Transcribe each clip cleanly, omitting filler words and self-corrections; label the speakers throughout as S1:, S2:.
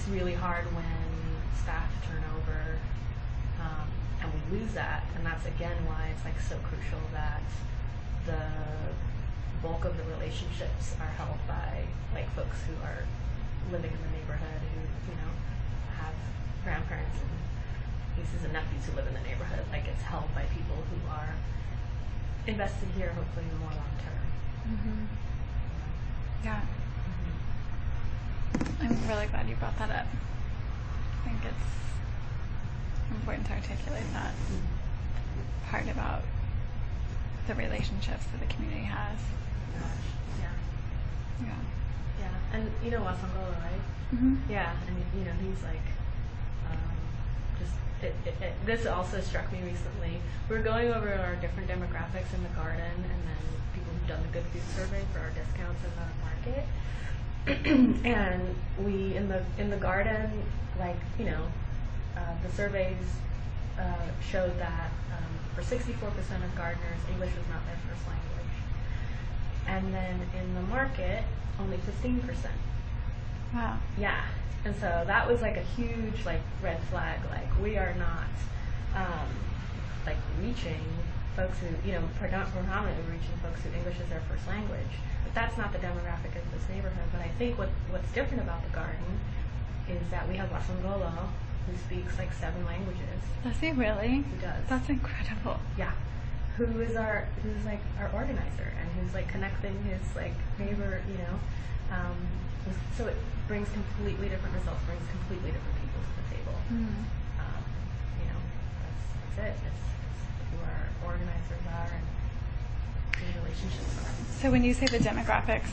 S1: it's really hard when staff turnover, and we lose that, and that's again why it's like so crucial that the bulk of the relationships are held by like folks who are living in the neighborhood, who, you know, have grandparents and nieces and nephews who live in the neighborhood. Like, it's held by people who are invested here, hopefully in the more long term.
S2: Mm-hmm. Yeah.
S1: Mm-hmm.
S2: I'm really glad you brought that up. I think it's important to articulate that part about the relationships that the community has.
S1: Gosh, yeah.
S2: Yeah.
S1: Yeah, and you know Wasangola, right?
S2: Mm-hmm.
S1: Yeah, and you know, he's like, this also struck me recently. We're going over our different demographics in the garden, and then people who've done the Good Food Survey for our discounts in the market. And we in the garden, like, you know, the surveys showed that for 64% of gardeners, English was not their first language, and then in the market, only 15%.
S2: Wow.
S1: Yeah. And so that was like a huge like red flag. Like, we are not like reaching folks who, you know, predominantly reaching folks who English is their first language. But that's not the demographic of this neighborhood. But I think what's different about the garden is that we have Wasangolo, who speaks like 7 languages.
S2: Does he really?
S1: He does.
S2: That's incredible.
S1: Yeah. Who's like our organizer, and who's like connecting his like neighbor, you know. So it brings completely different results, brings completely different people to the table.
S2: Mm.
S1: You know, that's it. It's who our organizers are and who relationships are.
S2: So when you say the demographics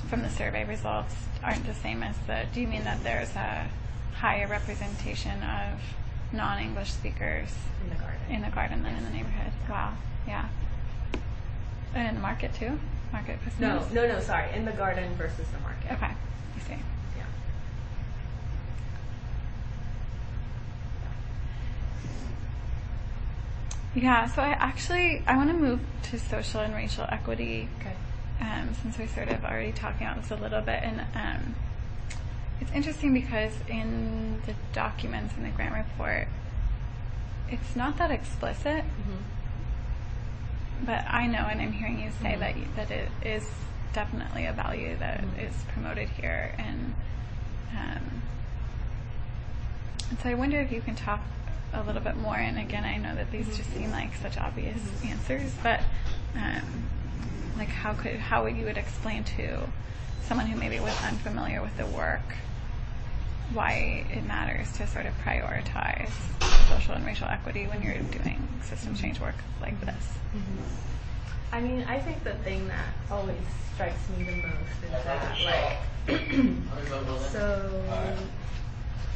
S2: from the survey results aren't the same as do you mean that there's a higher representation of non-English speakers
S1: In the garden
S2: than in the neighborhood? Wow. Yeah. And in the market too? Market customers?
S1: No, sorry. In the garden versus the market.
S2: Okay. I see.
S1: Yeah.
S2: Yeah, so I want to move to social and racial equity,
S1: Okay.
S2: since we're sort of already talking about this a little bit. And it's interesting because in the documents in the grant report, it's not that explicit, but I know, and I'm hearing you say that it is definitely a value that is promoted here. And so I wonder if you can talk a little bit more, and again, I know that these just seem like such obvious answers, but like how you would explain to someone who maybe was unfamiliar with the work why it matters to sort of prioritize social and racial equity when you're doing system change work like this.
S1: I mean, I think the thing that always strikes me the most is that, like, so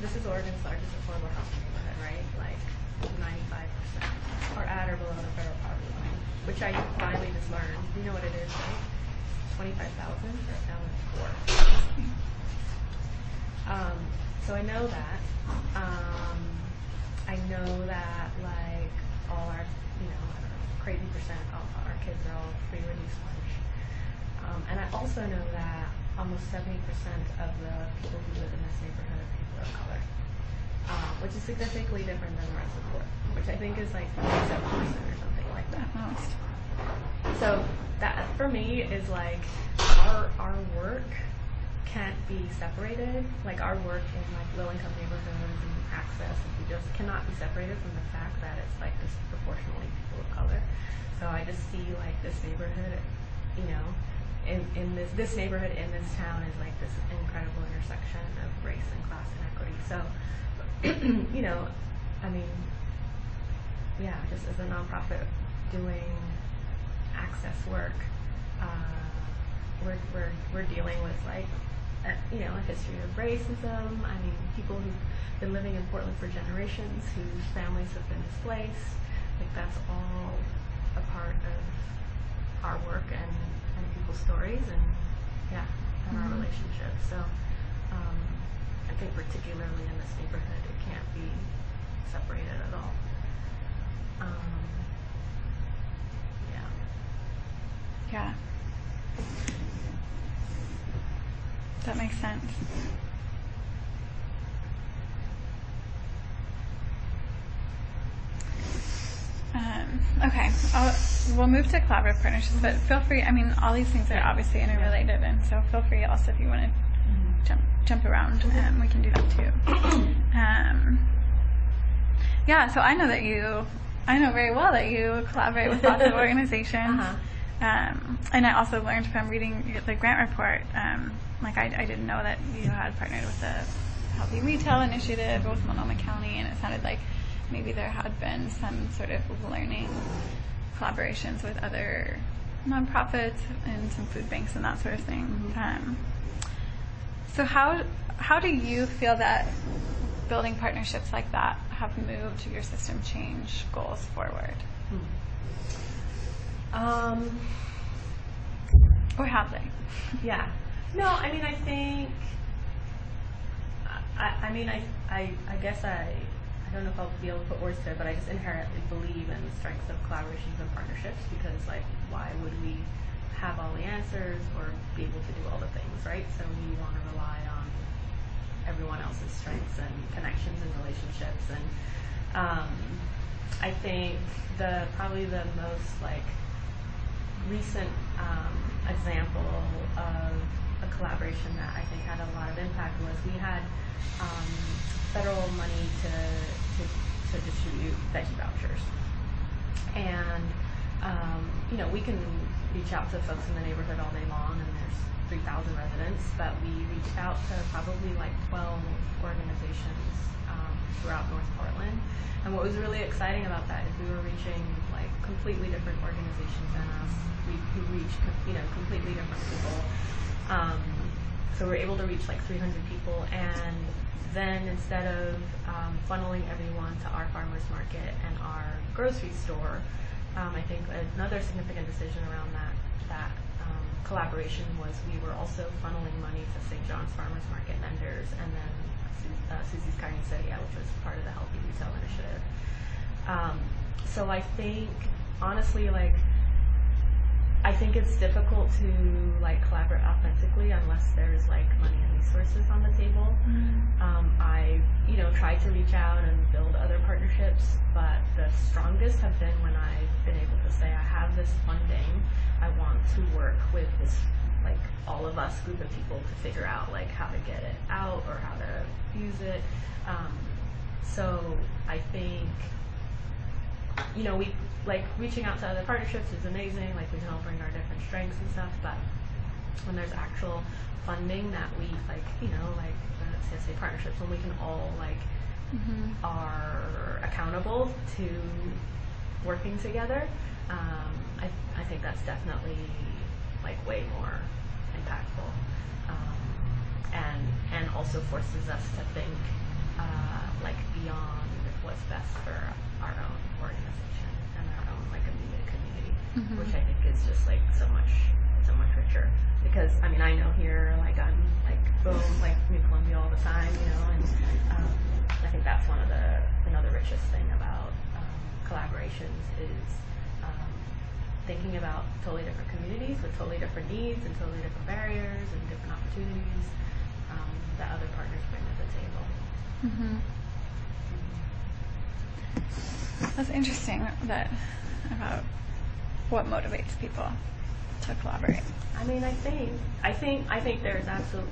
S1: this is Oregon's largest affordable housing neighborhood, right? Like 95% are at or below the federal poverty line, which I finally just learned. You know what it is, right? 25,000. Right now it's 4. So I know that. I know that, like, all our, you know, crazy percent of our kids are all free reduced lunch. And I also know that almost 70% of the people who live in this neighborhood are people of color, which is significantly different than the rest of the board, which I think is like 7% or something like that.
S2: Most.
S1: So that, for me, is like our work can't be separated. Like, our work in like low-income neighborhoods and access and food just cannot be separated from the fact that it's like disproportionately people of color. So I just see like this neighborhood, you know, in this neighborhood in this town is like this incredible intersection of race and class and equity. So, you know, I mean, yeah, just as a nonprofit doing access work, we're dealing with like you know, a history of racism. I mean, people who've been living in Portland for generations, whose families have been displaced. Like, that's all a part of our work and people's stories, and yeah, and our relationships. So I think particularly in this neighborhood, it can't be separated at all.
S2: Yeah. That makes sense. Okay, we'll move to collaborative partnerships, but feel free. I mean, all these things are obviously interrelated, and so feel free also if you want to jump around, we can do that too. Yeah, so I know very well that you collaborate with lots of organizations, and I also learned from reading the grant report. I didn't know that you had partnered with the Healthy Retail Initiative with Multnomah County, and it sounded like maybe there had been some sort of learning collaborations with other nonprofits and some food banks and that sort of thing. So how do you feel that building partnerships like that have moved your system change goals forward? Or have they?
S1: Yeah. No, I mean, I think, I guess I don't know if I'll be able to put words to it, but I just inherently believe in the strengths of collaborations and partnerships, because why would we have all the answers or be able to do all the things, right? So we want to rely on everyone else's strengths and connections and relationships. And I think probably the most recent example of a collaboration that I think had a lot of impact was we had federal money to distribute veggie vouchers. And we can reach out to folks in the neighborhood all day long, and there's 3,000 residents, but we reached out to probably 12 organizations throughout North Portland. And what was really exciting about that is we were reaching completely different organizations than us. We reached completely different people. So we're able to reach 300 people, and then instead of funneling everyone to our farmers market and our grocery store, I think another significant decision around that collaboration was we were also funneling money to St. John's Farmers Market vendors, and then Susie's Carniceria, which was part of the Healthy Retail Initiative. So I think, honestly, I think it's difficult to collaborate authentically unless there's money and resources on the table. I tried to reach out and build other partnerships, but the strongest have been when I've been able to say, I have this funding, I want to work with this all of us group of people to figure out how to get it out or how to use it. So I think we reaching out to other partnerships is amazing. We can all bring our different strengths and stuff, but when there's actual funding that we the CSA partnerships, when we can all are accountable to working together, I think that's definitely way more impactful, and also forces us to think beyond what's best for our own organization and our own immediate community, which I think is just so much richer. Because I know here I'm boom, New Columbia all the time, and I think that's another richest thing about collaborations is thinking about totally different communities with totally different needs and totally different barriers and different opportunities that other partners bring to the table.
S2: That's interesting about what motivates people to collaborate.
S1: I think there's absolute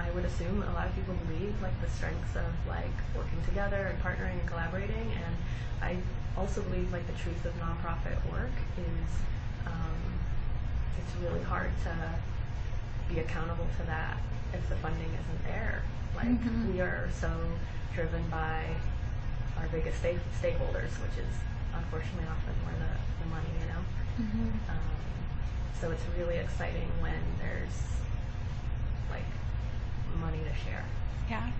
S1: I would assume a lot of people believe the strengths of working together and partnering and collaborating, and I also believe the truth of nonprofit work is it's really hard to be accountable to that if the funding isn't there. We are so driven by our biggest stakeholders, which is unfortunately often where the money, so it's really exciting when there's money to share.
S2: Yeah.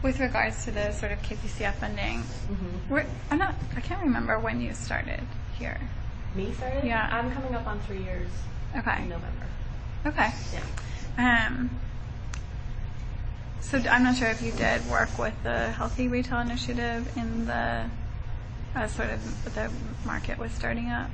S2: With regards to the sort of KPCF funding, I can't remember when you started here.
S1: Me started?
S2: Yeah.
S1: I'm coming up on 3 years in November.
S2: Okay.
S1: Yeah.
S2: So I'm not sure if you did work with the Healthy Retail Initiative in the sort of the market was starting up.